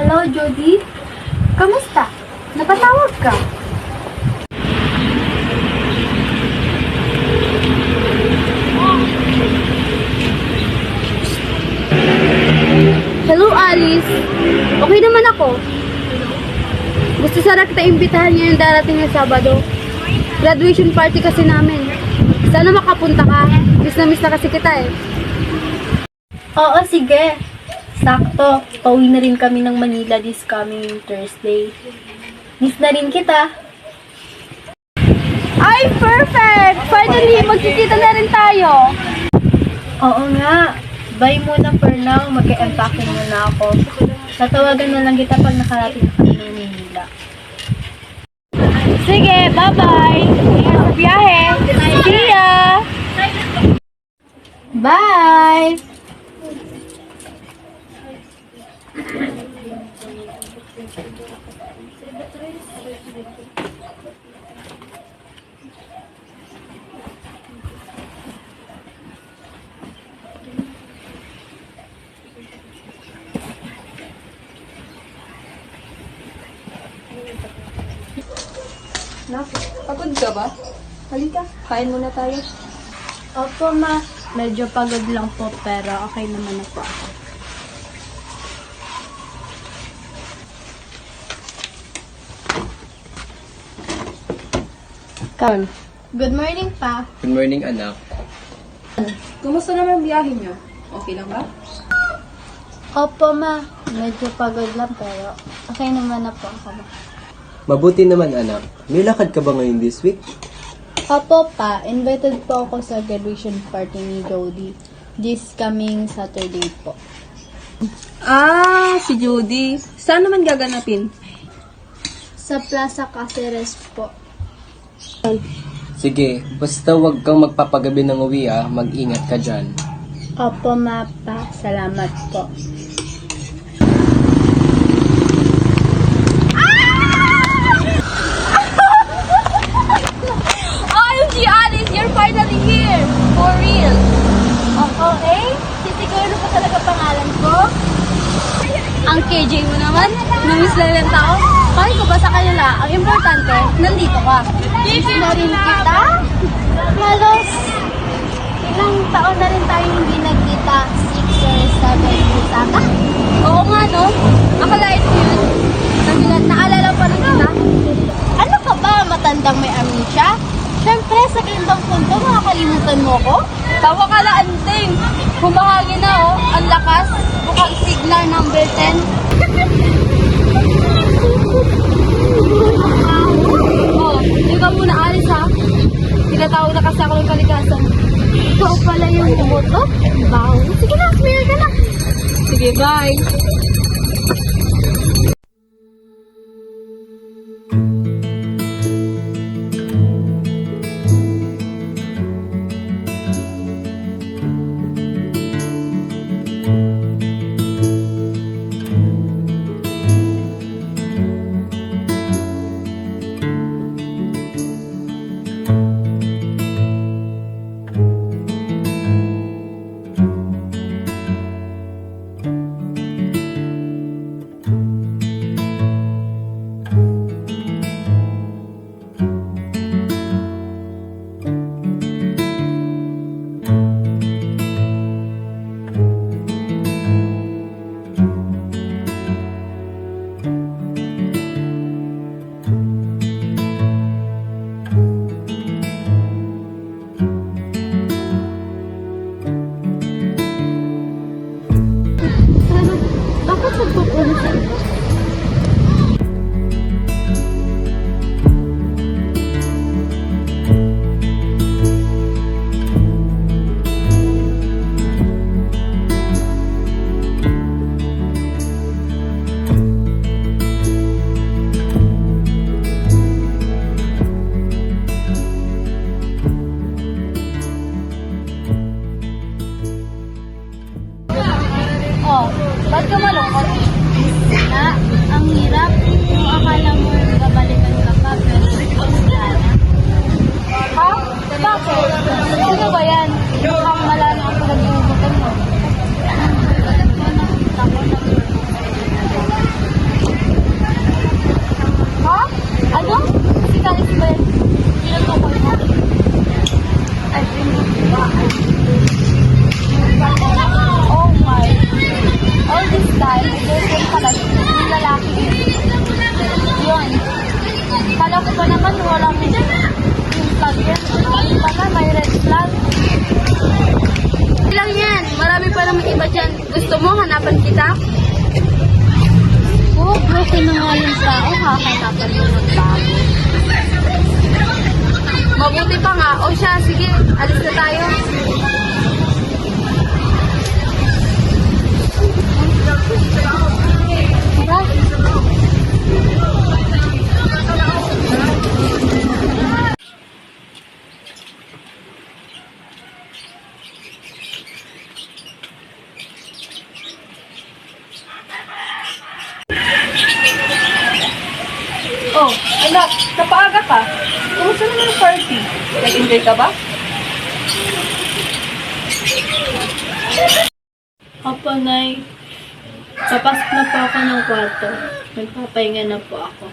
Hello, Jody. Kamusta? Napatawag ka? Hello, Alice. Okay naman ako. Gusto sana kita imbitahan ngayong darating na Sabado. Graduation party kasi namin. Sana makapunta ka. Miss na kasi kita eh. Oo, sige. Sakto. Pauwi na rin kami ng Manila this coming Thursday. Miss na rin kita. Ay, perfect! Finally, magkikita na rin tayo. Oo nga. Bye muna for now. Mag-e-empacking muna ako. Tatawagan na lang kita pag nakarating na kami ng Manila. Sige, bye-bye! Ingat sa biyahe! See ya! Bye! Nak, pagod ka ba? Halika, kain muna tayo. Opo, ma. Medyo pagod lang po, pero okay naman na po ako. Kan, Good morning, pa. Good morning, anak. kumusta naman biyahe niyo? Okay lang ba? Opo, ma. Medyo pagod lang, pero okay naman na po ako. Mabuti naman, anak. May lakad ka ba ngayon this week? Opo, pa. Invited po ako sa graduation party ni Jody. This coming Saturday po. Ah, si Judy. Saan naman gaganapin? Sa Plaza Caceres po. Sige, basta wag kang magpapagabi ng uwi mag-ingat ka dyan. Opo, ma, pa. Salamat po. OMG, Alice! You're finally here! For real! Okay? Sisiguro pa talaga pangalan ko? Ang KJ mo naman? Namiss lang ng tao? Kahit ko ba sa kanila, ang importante, nandito ka. Miss na rin kita? Halos, ilang taon na rin tayo hindi nagkita. 6 or 7 years ata? Oo nga, no? Akalain mo yun. Naalala pa rin kita? Ano ka ba? Matandang may amnesia? Siyempre, sa ganitong punto, makakalimutan mo ko? Tawa ka na, anting! Humahangin na, oh. Ang lakas. Mukhang signal number 10. Oh, hindi ka muna alis, ha? Tinatawag na kasi ako ng kalikasan. Ikaw pala yung umuto? Baho. Sige na, smear ka na. Sige, bye! Bakit nagpupuno sa iba? Oh, ba't ka malungkot? Na, ang hirap. Kung akala mo babalikan ka pa, pero wala na. Ha? Bakit? Sino ba yan? Mukhang malala ang pinag-iubutan mo. Alam ko, nakita ko na hahanapan kita? Oh, broken na nga yung tao. Hahanapan mo ng bago. Mabuti pa nga. O siya, sige. Alis na tayo. Tara. Oh, anak, napaaga ka. Kumusta naman yung party? Nag-enjoy ka ba? Opo, Nay. Papasok na po ako ng kwarto. Magpapahinga na po ako.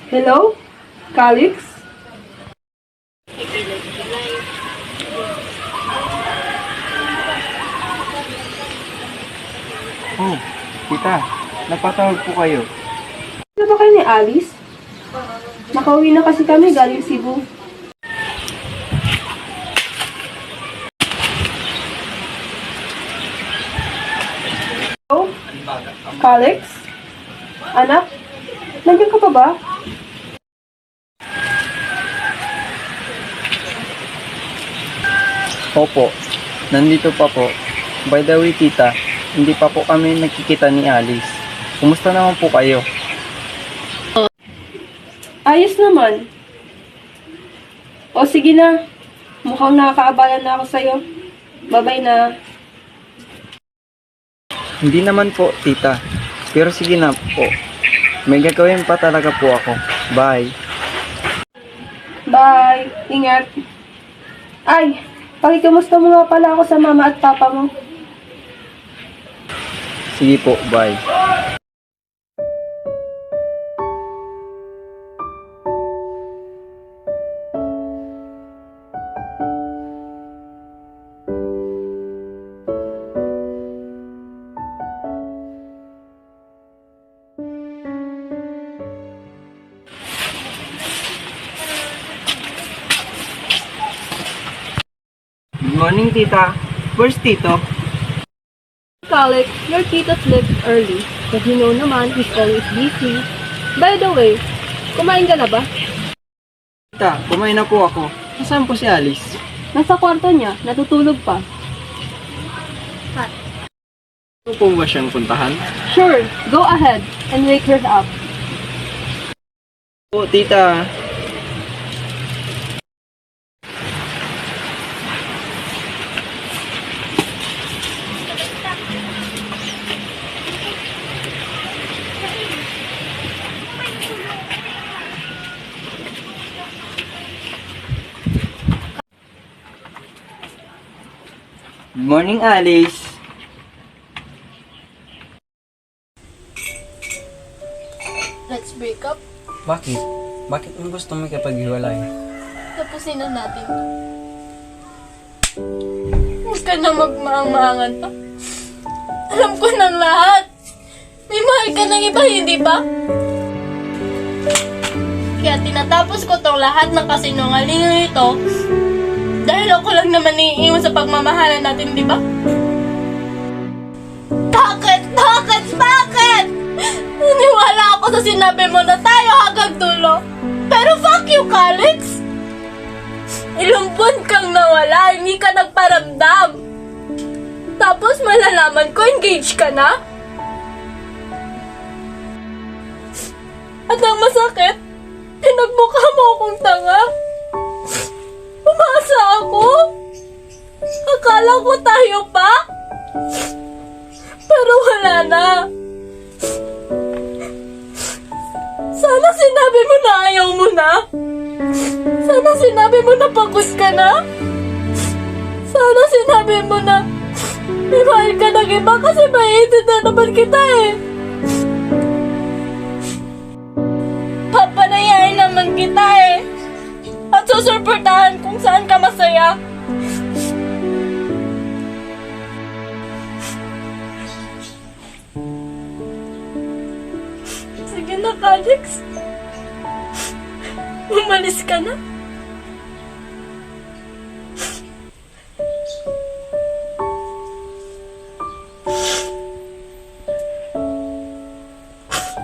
Hello? Calix? Oh, tita, napatawag po kayo. Ano ba kayo ni Alice? Nakauwi na kasi kami galing Cebu. Hello? Calix? Anak? Nandiyan ka pa ba? Opo, nandito pa po. By the way, tita, hindi pa po kami nakikita ni Alice. Kumusta naman po kayo? Ayos naman. O sige na. Mukhang nakakaabala na ako sa'yo. Bye-bye na. Hindi naman po, tita. Pero sige na po. May gagawin pa talaga po ako. Bye. Bye. Ingat. Ay, pakikamusta mo nga pala ako sa mama at papa mo. Sige po, bye. Good morning, tita. Where's Tito? Calix, your tita slept early. But you know naman, he's always busy. By the way, kumain ka na ba? Tita, kumain na po ako. Nasaan po si Alice? Nasa kwarto niya, natutulog pa. Ano po ba siyang puntahan? Sure, go ahead and wake her up. Po, tita. Good morning, Alice. Let's break up. Bakit? Bakit mo gusto mo kapag-hiwalay? Tapusin na natin. Huwag ka na magmaang-maangan pa. Alam ko ng lahat. May mahal ka ng iba, hindi ba? Kaya tinatapos ko tong lahat ng kasinungalingan ito dahil ako lang naman iiwan sa pagmamahalan natin, di ba? Bakit? Bakit? Bakit? Naniwala ako sa sinabi mo na tayo hanggang dulo. Pero fuck you, Calix! Ilang buwan kang nawala, hindi ka nagparamdam. Tapos malalaman ko, engaged ka na? At ang masakit, pinagmukha mo akong tanga. Umasa ako. Akala ko tayo pa. Pero wala na. Sana sinabi mo na ayaw mo na. Sana sinabi mo na pagod ka na. Sana sinabi mo na May mahal ka ng iba kasi maiintindihan na naman kita eh. Papanayain naman kita eh. At susuportahan kung saan ka masaya. Sige na, Alex. Umalis ka na.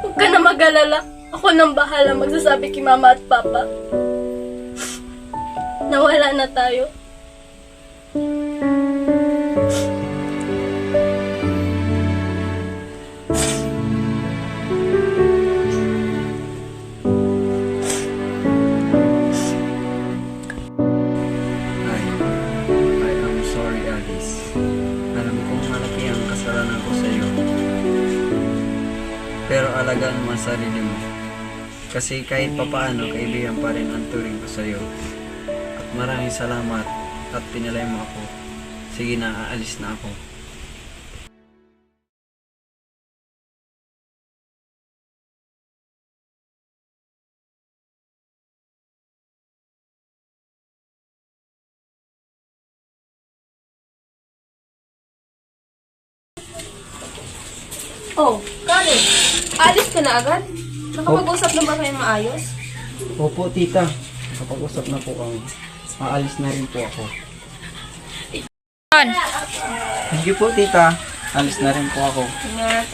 Huwag ka na mag-alala. Ako nang bahala magsasabi kay Mama at Papa. Nawala na tayo. I am sorry, Alice. Alam kong malaki ang kasalanan ko sa iyo. Pero alagaan mo ang sarili mo. Kasi kahit papaano, kaibigan pa rin ang turing ko sa iyo. At maraming salamat at pinalay mo ako. Sige na, aalis na ako. Oh, Karen, alis ka na agad? Nakapag-usap na ba kayo maayos? Opo, tita. Kapag-usap na po kami. Aalis na rin po ako. Thank you po, tita. Alis na rin po ako. Ingat.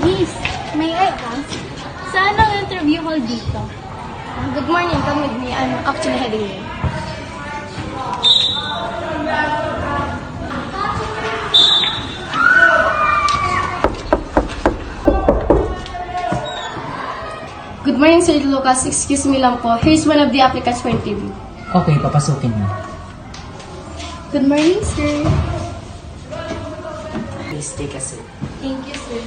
Miss, may I ask? Saan ang interview hall dito? Good morning, come with me. I'm actually heading there. Good morning, Sir Lucas. Excuse me lang po. Here's one of the applicants for interview. Okay, papasukin mo. Good morning, sir. Please take a seat. Thank you, sir.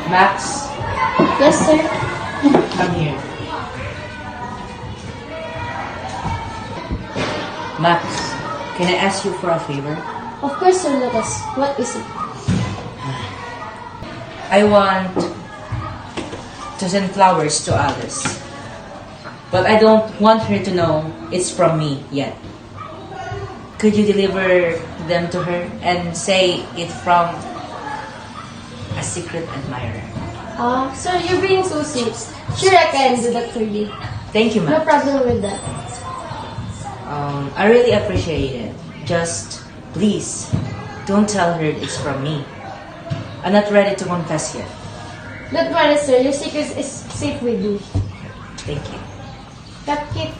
Max, Yes, sir. come here. Max, can I ask you for a favor? Of course, Sir Lucas. What is it? I want to send flowers to Alice. But I don't want her to know it's from me yet. Could you deliver them to her and say it from a secret admirer? Sir, you're being so sweet. Sure, I can do that for you. Thank you, No Max. problem with that. I really appreciate it. Just please don't tell her it's from me. I'm not ready to confess yet. Don't worry, sir. Your secret is safe with you. Thank you. Cupcake.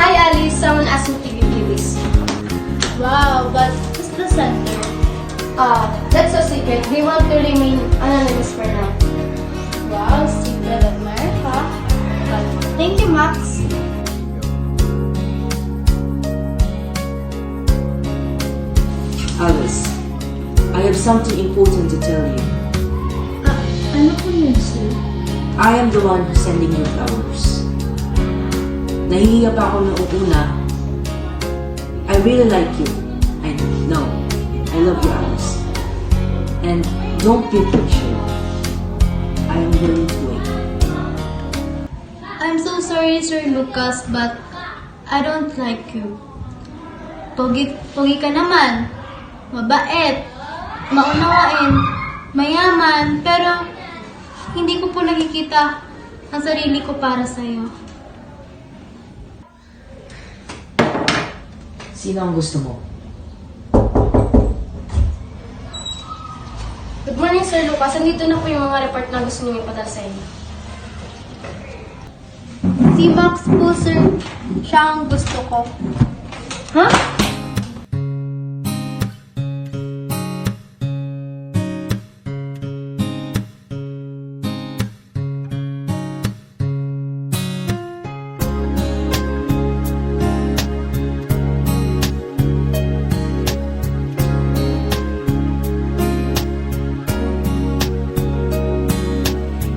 Hi, Alice. Someone asked me to give you this. Wow, but who's the center? That's a secret. We want to remain anonymous for now. Wow, secret admirer, huh? But thank you, Max. Alice, I have something important to tell you. Ano po yun, sir? I am the one who's sending you flowers. Nahihiya pa ako noong una. I really like you. And no, I love you, Alice. And don't be patient. I am willing to wait. I'm so sorry, Sir Lucas, but I don't like you. Pogi ka naman. Mabait. Maunawain. Mayaman. Pero, hindi ko po nakikita ang sarili ko para sa'yo. Sino ang gusto mo? Good morning, Sir Lucas. Andito na po yung mga report na gusto niyo ipadala sa inyo. Si Max po, sir. Siya ang gusto ko. Huh?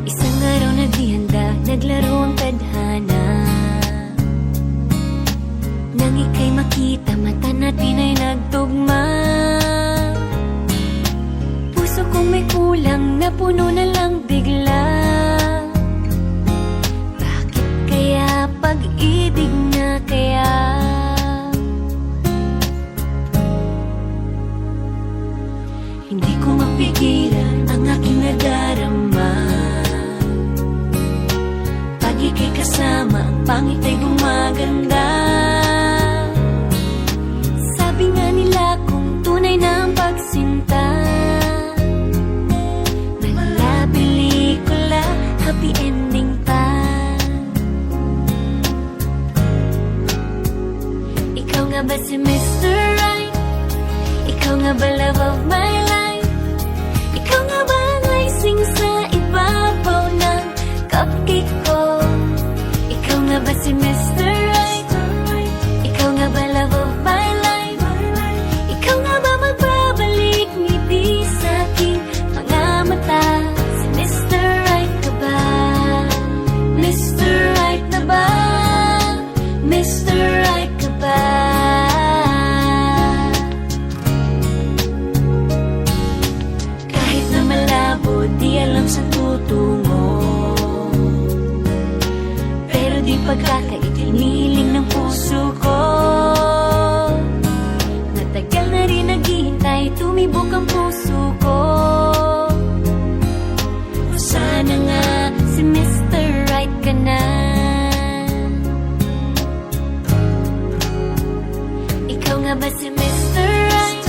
Isang araw na di handa, naglaro ang tadhana. Nang ika'y makita, mata natin ay nagtugma. Puso kong may kulang, napuno na lang bigla. Bakit kaya pag-ibig na kaya? Hindi ko mapigilan ang aking nadarama. Pag ika'y kasama, ang pangit ay gumaganda. Sabi nga nila kung tunay na ang pagsinta, mala pelikula, happy ending pa. Ikaw nga ba si Mr. Right? Ikaw nga ba love of my life? Ikaw nga ba ang icing sa ibabaw ng cupcake ko? Ikaw nga ba si Mr. Right? Ikaw nga ba love of my life? Ikaw nga ba magbabalik ngiti sa aking mga mata? Si Mr. Right ka ba? Mr. Right na ba? Mr. Right ka ba? Kahit na malabo, di alam sa tutungo, pero di pagkakaitiniling ng puso ko. Matagal na rin naghihintay, tumibok ang puso ko. O sana nga si Mr. Right ka na. Ikaw nga ba si Mr. Right?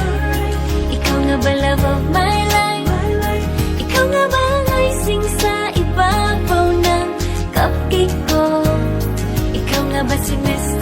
Ikaw nga ba love of my life? Ikaw nga ba ang icing sa ibabaw ng cupcake ko? Ikaw nga ba si Mr.